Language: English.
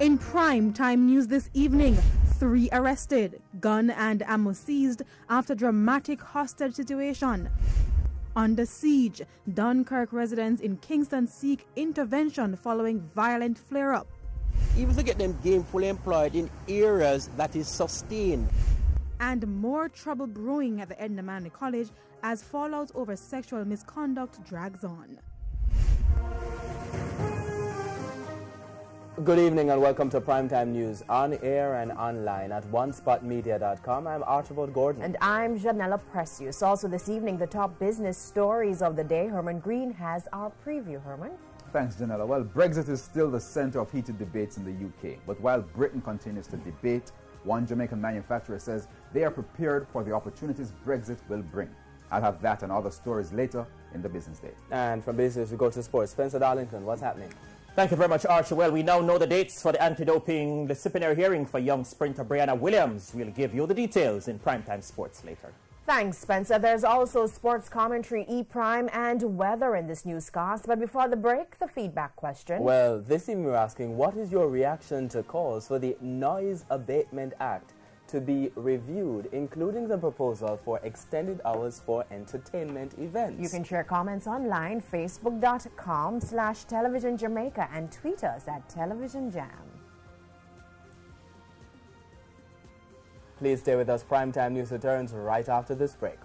In prime time news this evening, 3 arrested, gun and ammo seized after dramatic hostage situation. Under siege, Dunkirk residents in Kingston seek intervention following violent flare-up. Even to get them gainfully employed in areas that is sustained. And more trouble brewing at the Edna Manley College as fallout over sexual misconduct drags on. Good evening and welcome to Primetime News on air and online at onespotmedia.com. I'm Archibald Gordon. And I'm Janella Precious. Also this evening, the top business stories of the day. Herman Green has our preview. Herman? Thanks, Janella. Well, Brexit is still the center of heated debates in the UK. But while Britain continues to debate, one Jamaican manufacturer says they are prepared for the opportunities Brexit will bring. I'll have that and other stories later in the business day. And from business, we go to sports. Spencer Darlington, what's happening? Thank you very much, Archie. Well, we now know the dates for the anti-doping disciplinary hearing for young sprinter Brianna Williams. We'll give you the details in Primetime Sports later. Thanks, Spencer. There's also sports commentary, E-Prime, and weather in this newscast. But before the break, the feedback question. Well, this evening we're asking, what is your reaction to calls for the Noise Abatement Act to be reviewed, including the proposal for extended hours for entertainment events? You can share comments online, facebook.com/Television Jamaica, and tweet us at Television Jam. Please stay with us. Primetime News returns right after this break.